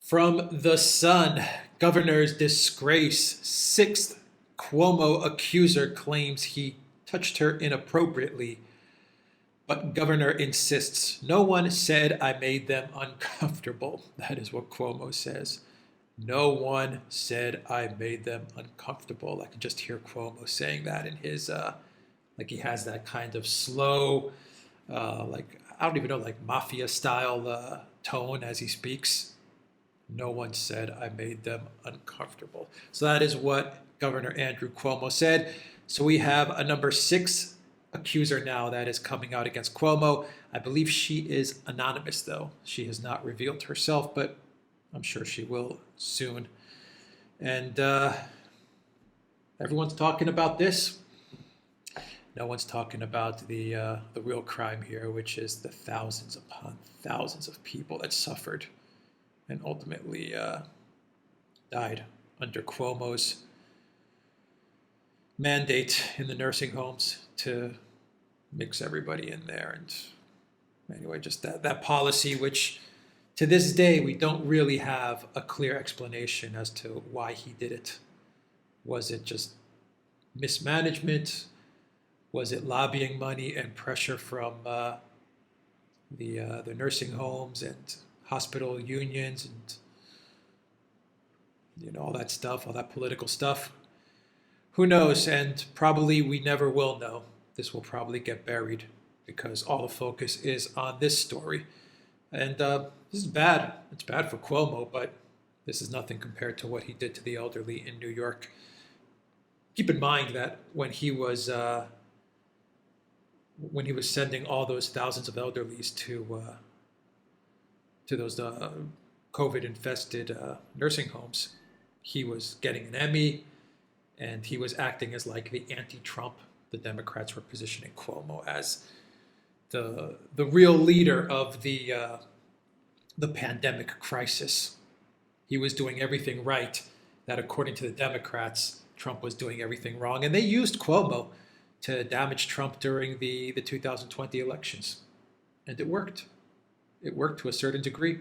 From The Sun, Governor's Disgrace Sixth Cuomo accuser claims he touched her inappropriately, but Governor insists, no one said I made them uncomfortable. That is what Cuomo says. No one said I made them uncomfortable. I can just hear Cuomo saying that in his, like he has that kind of slow, like, I don't even know, like mafia style tone as he speaks. No one said I made them uncomfortable. So that is what Governor Andrew Cuomo said. So we have a number 6 accuser now that is coming out against Cuomo. I believe she is anonymous, though. She has not revealed herself, but I'm sure she will soon. And everyone's talking about this. No one's talking about the real crime here, which is the thousands upon thousands of people that suffered and ultimately died under Cuomo's mandate in the nursing homes to mix everybody in there. And anyway, just that policy, which to this day we don't really have a clear explanation as to why he did it. Was it just mismanagement? Was it lobbying money and pressure from the nursing homes and hospital unions and all that stuff, all that political stuff? Who knows? And probably we never will know. This will probably get buried because all the focus is on this story. And this is bad. It's bad for Cuomo, but this is nothing compared to what he did to the elderly in New York. Keep in mind that when he was sending all those thousands of elderlies to those COVID-infested nursing homes, he was getting an Emmy, and he was acting as like the anti-Trump. The Democrats were positioning Cuomo as the real leader of the pandemic crisis. He was doing everything right, that according to the Democrats, Trump was doing everything wrong. And they used Cuomo to damage Trump during the 2020 elections. And it worked. It worked to a certain degree.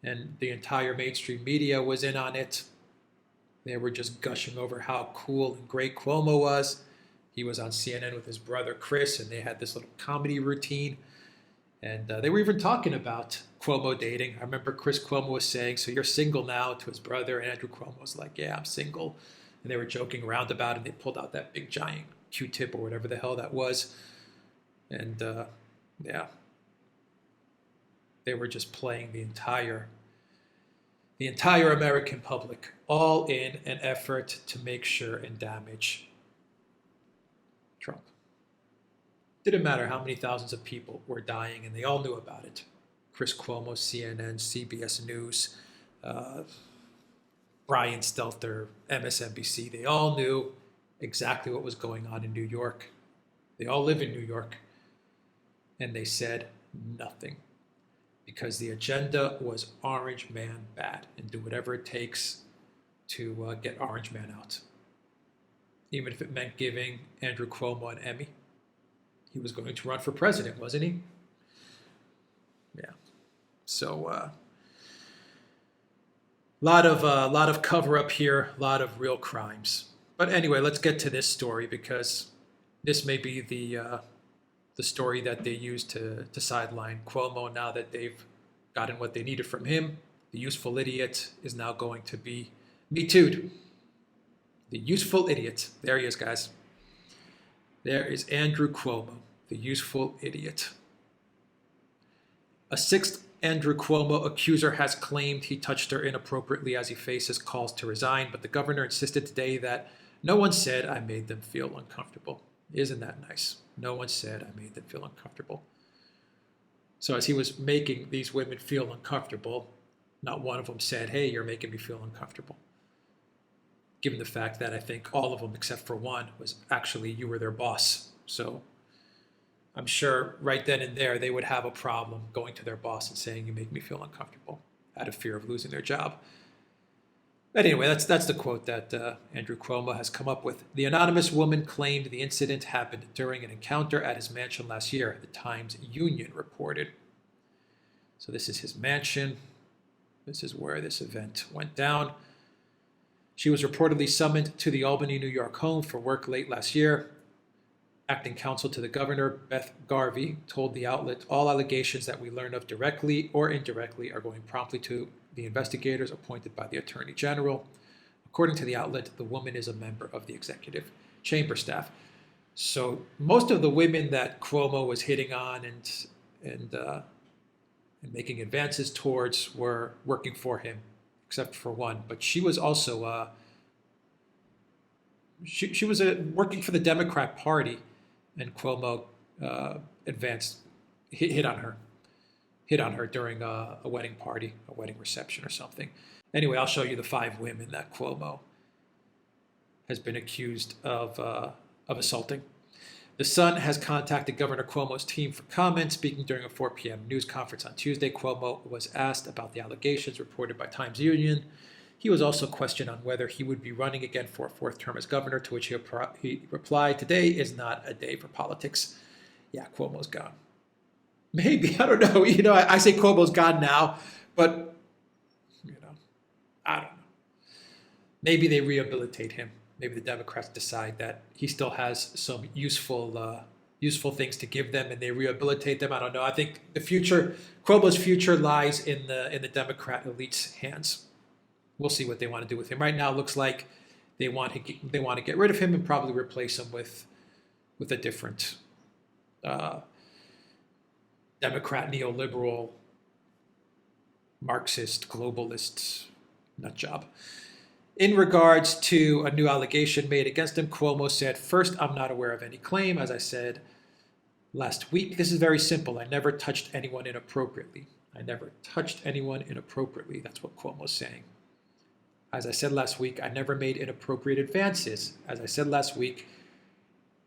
And the entire mainstream media was in on it. They were just gushing over how cool and great Cuomo was. He was on CNN with his brother Chris, and they had this little comedy routine. And they were even talking about Cuomo dating. I remember Chris Cuomo was saying, "So you're single now," to his brother, and Andrew Cuomo was like, "Yeah, I'm single." And they were joking around about it, and they pulled out that big giant Q-tip or whatever the hell that was. And yeah, they were just playing the entire American public, all in an effort to make sure and damage Trump. Didn't matter how many thousands of people were dying, and they all knew about it. Chris Cuomo, CNN, CBS News, Brian Stelter, MSNBC, they all knew exactly what was going on in New York. They all live in New York. And they said nothing. Because the agenda was Orange Man bad, and do whatever it takes to get Orange Man out. Even if it meant giving Andrew Cuomo an Emmy. He was going to run for president, wasn't he? Yeah. So a lot of cover up here, a lot of real crimes. But anyway, let's get to this story, because this may be the story that they used to sideline Cuomo now that they've gotten what they needed from him. The useful idiot is now going to be Me Too'd. The useful idiot. There he is, guys. There is Andrew Cuomo, the useful idiot. A 6th Andrew Cuomo accuser has claimed he touched her inappropriately as he faces calls to resign, but the governor insisted today that no one said I made them feel uncomfortable. Isn't that nice? No one said I made them feel uncomfortable. So as he was making these women feel uncomfortable, not one of them said, "Hey, you're making me feel uncomfortable." Given the fact that I think all of them, except for one, was actually you were their boss. So I'm sure right then and there they would have a problem going to their boss and saying, "You make me feel uncomfortable," out of fear of losing their job. But anyway, that's the quote that Andrew Cuomo has come up with. The anonymous woman claimed the incident happened during an encounter at his mansion last year, the Times Union reported. So this is his mansion. This is where this event went down. She was reportedly summoned to the Albany, New York home for work late last year. Acting counsel to the governor, Beth Garvey, told the outlet, all allegations that we learn of directly or indirectly are going promptly to the investigators appointed by the Attorney General. According to the outlet, the woman is a member of the executive chamber staff. So most of the women that Cuomo was hitting on and making advances towards were working for him, except for one. But she was also she was working for the Democrat Party, and Cuomo hit on her during a wedding party, a wedding reception or something. Anyway, I'll show you the 5 women that Cuomo has been accused of assaulting. The Sun has contacted Governor Cuomo's team for comment. Speaking during a 4 p.m. news conference on Tuesday, Cuomo was asked about the allegations reported by Times Union. He was also questioned on whether he would be running again for a 4th term as governor, to which he replied, "Today is not a day for politics." Yeah, Cuomo's gone. Maybe, I don't know. I say Cuomo's gone now, but, I don't know. Maybe they rehabilitate him. Maybe the Democrats decide that he still has some useful things to give them, and they rehabilitate them. I don't know. I think Cuomo's future lies in the Democrat elite's hands. We'll see what they want to do with him. Right now, it looks like they want to get rid of him and probably replace him with a different Democrat, neoliberal, Marxist, globalist nut job. In regards to a new allegation made against him, Cuomo said, "First, I'm not aware of any claim. As I said last week, this is very simple. I never touched anyone inappropriately. I never touched anyone inappropriately." That's what Cuomo's saying. As I said last week, I never made inappropriate advances. As I said last week,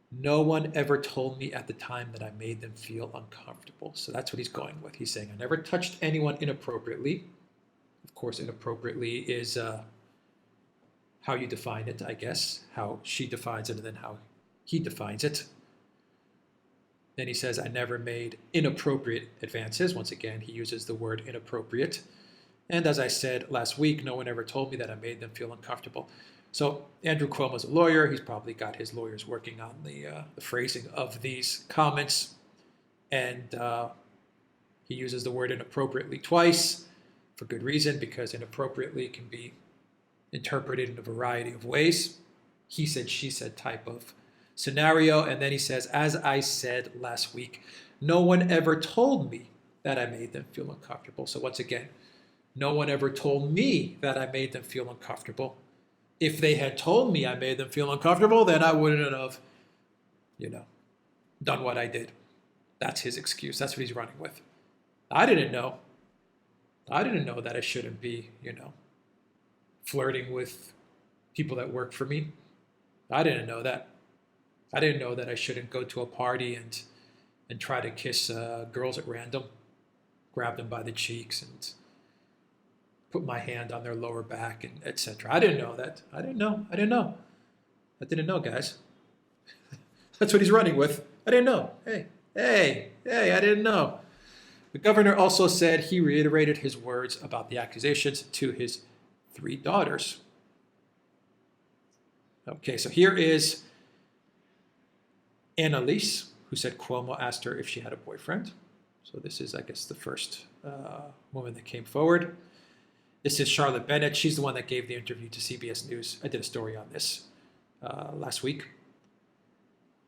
no one ever told me at the time that I made them feel uncomfortable. So that's what he's going with. He's saying, I never touched anyone inappropriately. Of course, inappropriately is how you define it, I guess, how she defines it and then how he defines it. Then he says, I never made inappropriate advances. Once again, he uses the word inappropriate. And as I said last week, no one ever told me that I made them feel uncomfortable. So Andrew Cuomo's a lawyer. He's probably got his lawyers working on the phrasing of these comments. And he uses the word inappropriately twice for good reason, because inappropriately can be interpreted in a variety of ways. He said, she said type of scenario. And then he says, as I said last week, no one ever told me that I made them feel uncomfortable. So once again, no one ever told me that I made them feel uncomfortable. If they had told me I made them feel uncomfortable, then I wouldn't have, done what I did. That's his excuse. That's what he's running with. I didn't know that I shouldn't be, flirting with people that work for me. I didn't know that. I didn't know that I shouldn't go to a party and try to kiss girls at random, grab them by the cheeks and put my hand on their lower back and etc. I didn't know that. I didn't know, guys. That's what he's running with. I didn't know. Hey, I didn't know. The governor also said he reiterated his words about the accusations to his 3 daughters. Okay, so here is Annalise, who said Cuomo asked her if she had a boyfriend. So this is, I guess, the first woman that came forward. This is Charlotte Bennett. She's the one that gave the interview to CBS News. I did a story on this last week.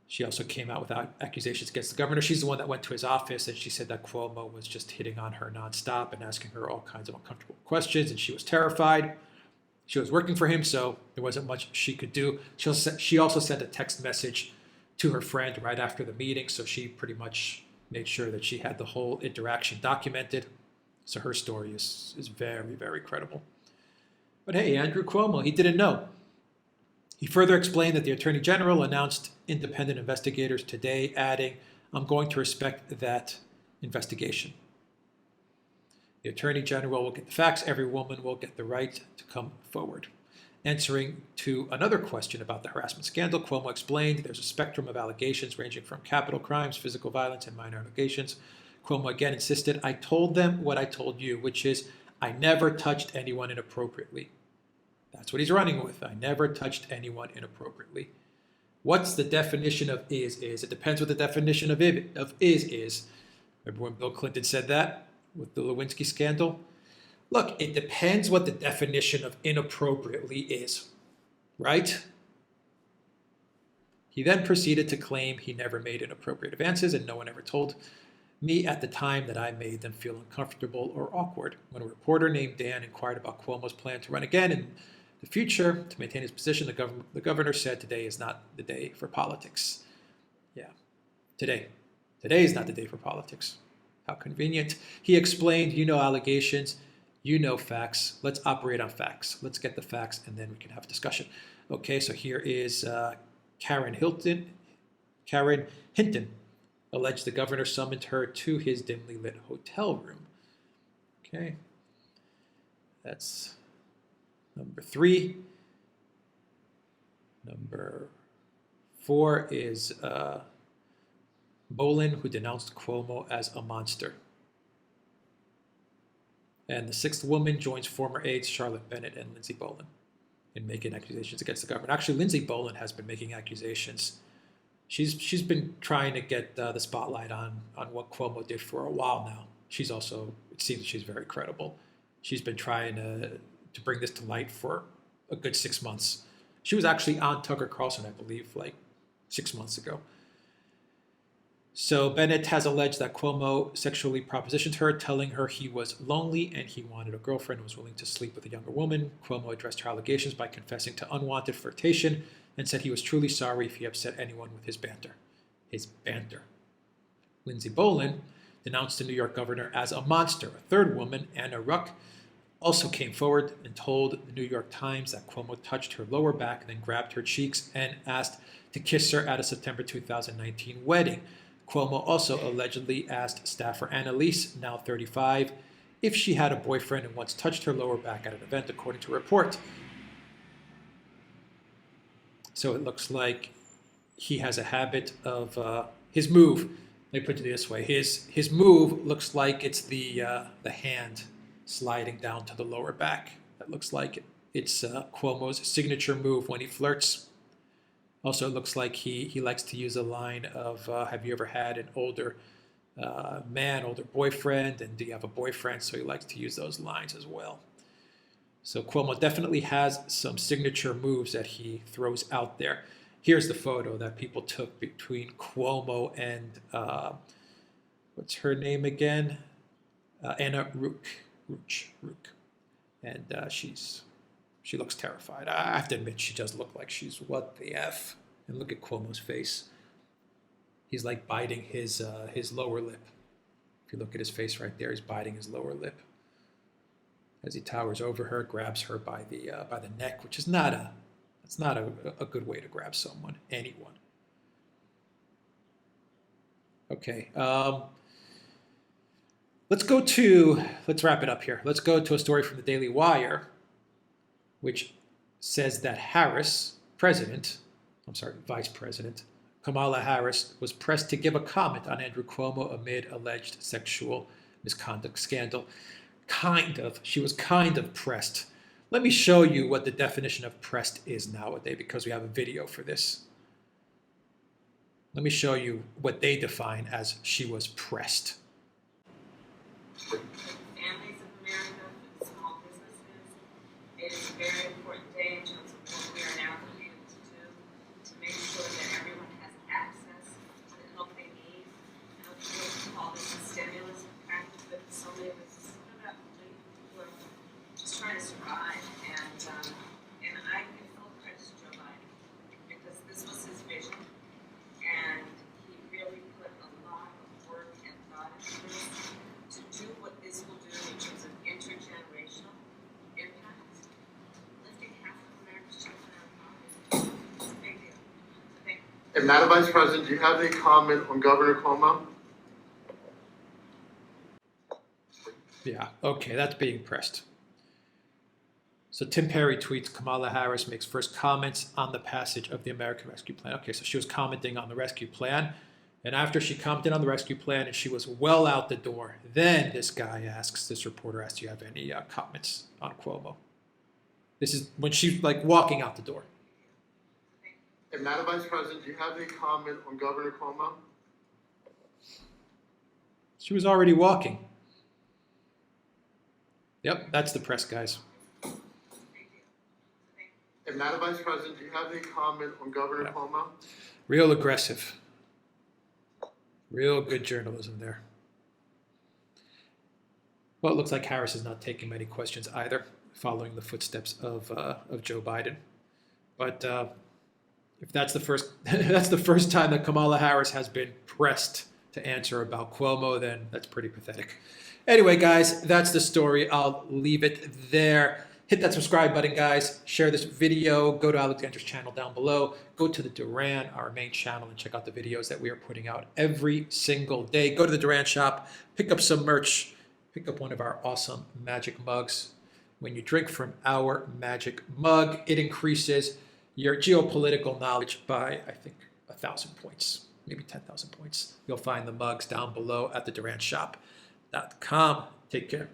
She also came out with accusations against the governor. She's the one that went to his office, and she said that Cuomo was just hitting on her nonstop and asking her all kinds of uncomfortable questions, and she was terrified. She was working for him, so there wasn't much she could do. She also sent a text message to her friend right after the meeting, so she pretty much made sure that she had the whole interaction documented. So her story is very, very credible. But hey, Andrew Cuomo, he didn't know. He further explained that the Attorney General announced independent investigators today, adding, I'm going to respect that investigation. The Attorney General will get the facts. Every woman will get the right to come forward. Answering to another question about the harassment scandal, Cuomo explained there's a spectrum of allegations ranging from capital crimes, physical violence, and minor allegations. Cuomo again insisted, I told them what I told you, which is I never touched anyone inappropriately. That's what he's running with. I never touched anyone inappropriately. What's the definition of is? It depends what the definition of is. Remember when Bill Clinton said that with the Lewinsky scandal? Look, it depends what the definition of inappropriately is, right? He then proceeded to claim he never made inappropriate advances and no one ever told me at the time that I made them feel uncomfortable or awkward. When a reporter named Dan inquired about Cuomo's plan to run again in the future to maintain his position, the governor said today is not the day for politics. Yeah, today. Today is not the day for politics. How convenient. He explained, you know allegations, you know facts. Let's operate on facts. Let's get the facts and then we can have a discussion. Okay, so here is Karen Hinton alleged the governor summoned her to his dimly lit hotel room. Okay, that's number 3. Number 4 is Bolin, who denounced Cuomo as a monster. And the 6th woman joins former aides Charlotte Bennett and Lindsey Bolin in making accusations against the government. Actually, Lindsey Bolin has been making accusations. She's been trying to get the spotlight on what Cuomo did for a while now. She's also, it seems she's very credible. She's been trying to bring this to light for a good 6 months. She was actually on Tucker Carlson, I believe, like 6 months ago. So Bennett has alleged that Cuomo sexually propositioned her, telling her he was lonely and he wanted a girlfriend and was willing to sleep with a younger woman. Cuomo addressed her allegations by confessing to unwanted flirtation and said he was truly sorry if he upset anyone with his banter. Lindsey Bolin denounced the New York governor as a monster. A 3rd woman, Anna Ruck, also came forward and told the New York Times that Cuomo touched her lower back and then grabbed her cheeks and asked to kiss her at a September 2019 wedding. Cuomo also allegedly asked staffer Annalise, now 35, if she had a boyfriend and once touched her lower back at an event, according to a report. So it looks like he has a habit of his move. Let me put it this way: his move looks like it's the hand sliding down to the lower back. That looks like it's Cuomo's signature move when he flirts. Also, it looks like he likes to use a line of, have you ever had an older older boyfriend, and do you have a boyfriend? So he likes to use those lines as well. So Cuomo definitely has some signature moves that he throws out there. Here's the photo that people took between Cuomo and, what's her name again? Anna Ruch. And she looks terrified. I have to admit, she does look like she's what the F. And look at Cuomo's face. He's like biting his lower lip. If you look at his face right there, he's biting his lower lip as he towers over her, grabs her by the neck, which is not a good way to grab someone, anyone. Okay. Let's wrap it up here. Let's go to a story from the Daily Wire, which says that Vice President Kamala Harris was pressed to give a comment on Andrew Cuomo amid alleged sexual misconduct scandal. She was kind of pressed. Let me show you what the definition of pressed is nowadays, because we have a video for this. Let me show you what they define as she was pressed. Families of America, for the small businesses, it is a very important day in terms of what we are now going to do to make sure that everyone has access to the help they need. I don't think we call this a stimulus package, but so many of us who are just trying to survive. And I give full credit to Joe Biden, because this was his vision, and he really put a lot of work and thought into this to do what this will do in terms of intergenerational impact. Lifting half of America's children out of poverty. It's a big deal. So thank you. And Madam Vice President, do you have any comment on Governor Cuomo? Yeah, okay, that's being pressed. So Tim Perry tweets, Kamala Harris makes first comments on the passage of the American Rescue Plan. Okay, so she was commenting on the rescue plan, And after she commented on the rescue plan and she was well out the door, then this reporter asks, do you have any comments on Cuomo? This is when she's like walking out the door. And Madam Vice President, do you have any comment on Governor Cuomo? She was already walking. Yep, that's the press, guys. And Madam Vice President, do you have any comment on Governor Cuomo? Real aggressive. Real good journalism there. Well, it looks like Harris is not taking many questions either, following the footsteps of Joe Biden. But if that's the first time that Kamala Harris has been pressed to answer about Cuomo, then that's pretty pathetic. Anyway, guys, that's the story. I'll leave it there. Hit that subscribe button, guys. Share this video. Go to Alexander's channel down below. Go to the Duran, our main channel, and check out the videos that we are putting out every single day. Go to the Duran shop. Pick up some merch. Pick up one of our awesome magic mugs. When you drink from our magic mug, it increases your geopolitical knowledge by, I think, 1,000 points, maybe 10,000 points. You'll find the mugs down below at the DuranShop.com. Take care.